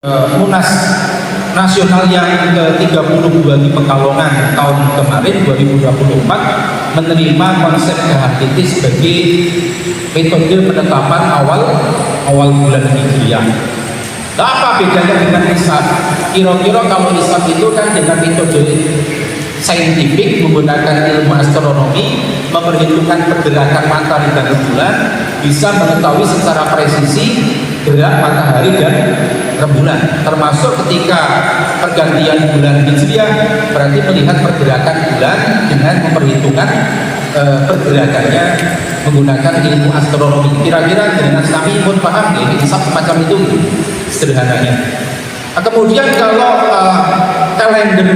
Munas Nasional yang ke-32 di Pekalongan tahun kemarin 2024 menerima konsep KHTT sebagai metode penetapan awal bulan Hijriah. Nah, apa bedanya dengan hisab? Kira-kira kalau hisab itu kan dengan metode saintifik menggunakan ilmu astronomi, memperhitungkan pergerakan matahari dan rembulan, bisa mengetahui secara presisi gerak matahari dan rembulan, termasuk ketika pergantian bulan Hijriah berarti melihat pergerakan bulan dengan memperhitungkan pergerakannya menggunakan ilmu astronomi. Kira-kira dengan kami pun paham ya, hisab semacam itu sederhananya. Nah, kemudian kalau kalender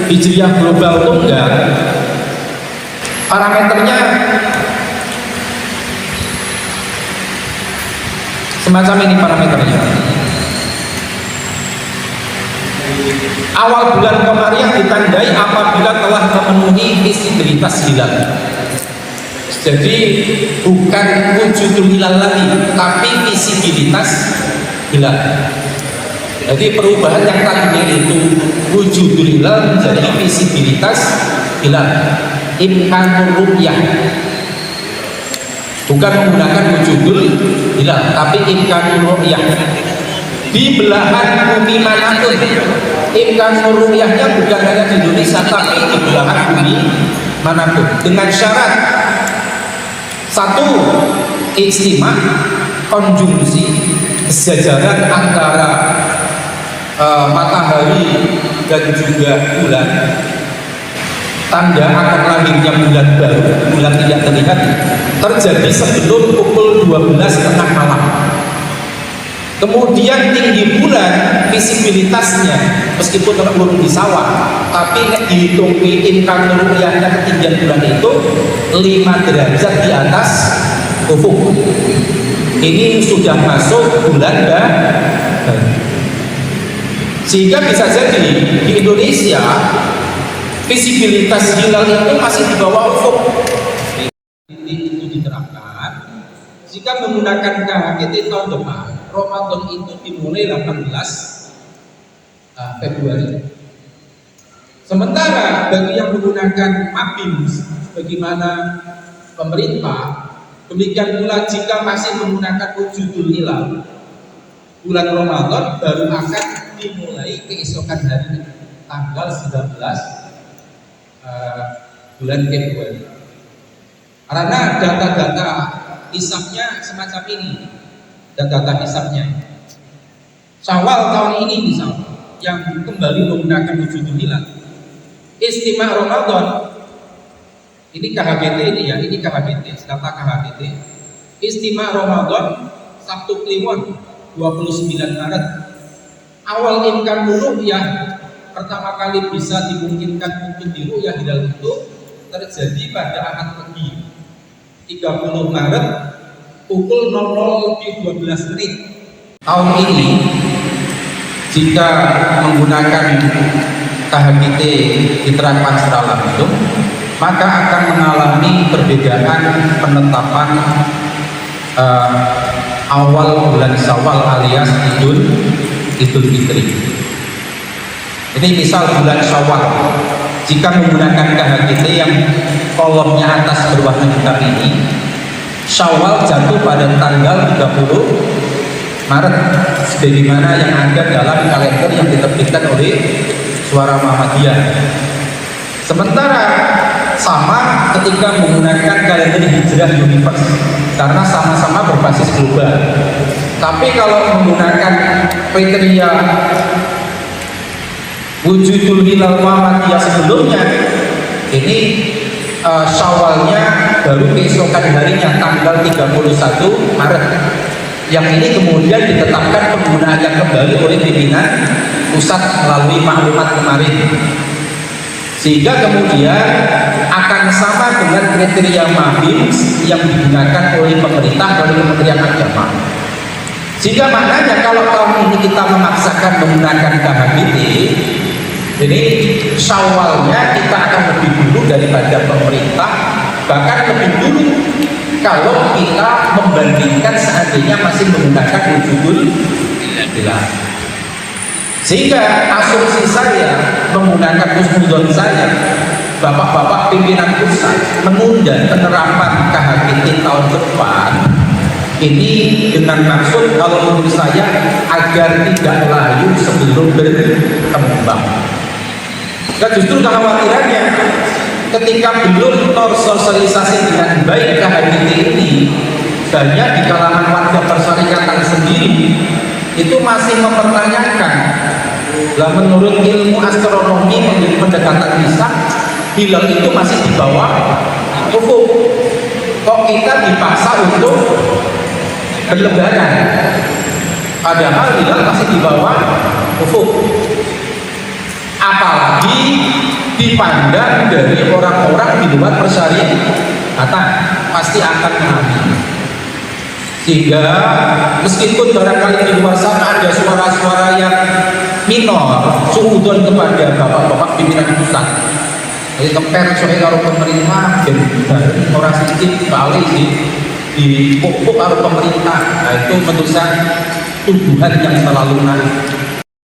Hijriah global itu enggak, parameternya semacam ini parameternya. Awal bulan Komariah ditandai apabila telah memenuhi visibilitas hilal. Jadi bukan wujudul hilal lagi, tapi visibilitas hilal. Jadi perubahan yang tadinya itu wujudul hilal menjadi visibilitas hilal. Imkanur ru'yah. Bukan menggunakan wujudul hilal, tapi imkanur ru'yah. Di belahan bumi manapun, imkanur ru'yahnya bukan hanya di Indonesia, tapi di belahan bumi manapun. Dengan syarat satu, ijtima, konjungsi, sejajaran antara matahari dan juga bulan, tanda akan lahirnya bulan baru, bulan tidak terlihat, terjadi sebelum pukul 12 tengah malam. Kemudian tinggi bulan visibilitasnya meskipun belum di sawah, tapi dihitung imkanur ru'yahnya ketinggian bulan itu 5 derajat di atas ufuk. Ini sudah masuk bulan baru. Sehingga bisa jadi di Indonesia visibilitas hilal itu masih di bawah ufuk. Itu diterapkan jika menggunakan KHTT tahun depan. Ramadan itu dimulai 18 Februari. Sementara bagi yang menggunakan MABIM bagaimana pemerintah, demikian pula jika masih menggunakan wujudul hilal, bulan Ramadan baru akan dimulai keesokan hari tanggal 19 bulan Februari. Karena data-data hisabnya semacam ini. Data hisabnya Syawal tahun ini misalnya yang kembali menggunakan wujudul hilal, Istimah Ramadan ini KHBT ini ya, ini KHBT, data KHBT Istimah Ramadan Sabtu Kliwon 29 Maret. Awal imkan ru'yah pertama kali bisa dimungkinkan untuk diru'yah hilal itu terjadi pada Ahad Pagi 30 Maret pukul 00:12 tahun ini. Jika menggunakan KHTT diterapkan secara langsung, maka akan mengalami perbedaan penetapan awal bulan Syawal alias Idul Fitri. Ini misal bulan Syawal, jika menggunakan KHTT yang kolomnya atas berwarna hitam ini, Syawal jatuh pada tanggal 30 Maret sebagaimana yang ada dalam kalender yang diterbitkan oleh Suara Muhammadiyah. Sementara sama ketika menggunakan kalender Hijrah Universe karena sama-sama berbasis global. Tapi kalau menggunakan kriteria wujudul hilal Muhammadiyah sebelumnya, ini Syawalnya baru keesokan harinya tanggal 31 Maret. Yang ini kemudian ditetapkan penggunaannya kembali oleh pimpinan pusat melalui maklumat kemarin, sehingga kemudian akan sama dengan kriteria MABIM yang digunakan oleh pemerintah, oleh Kementerian Agama. Sehingga maknanya kalau tahun ini kita memaksakan menggunakan KHBT, jadi Syawalnya kita akan lebih dulu daripada pemerintah, bahkan lebih dulu kalau kita membandingkan seandainya masih menggunakan wujudul hilal. Sehingga asumsi saya menggunakan husnuzon saya, bapak-bapak pimpinan pusat menunda penerapan KHKT tahun depan ini dengan maksud kalau menurut saya agar tidak layu sebelum berkembang. Dan justru kekhawatirannya ketika belum tersosialisasi dengan baik KHKT ini, banyak di kalangan warga persyarikatan sendiri itu masih mempertanyakan, lah menurut ilmu astronomi menjadi pendekatan bisa hilal itu masih di bawah ufuk, kok kita dipaksa untuk berlebaran padahal hilal masih di bawah ufuk. Apalagi dipandang dari orang-orang di luar persyarikatan pasti akan mengambil. Sehingga meskipun barangkali di luar sana ada suara-suara yang minor suudon kepada bapak-bapak pimpinan pusat, jadi keper soalnya kalau pemerintah dan orang sedikit balik di pupuk kalau pemerintah, nah itu menurut saya tuduhan yang terlalu naif.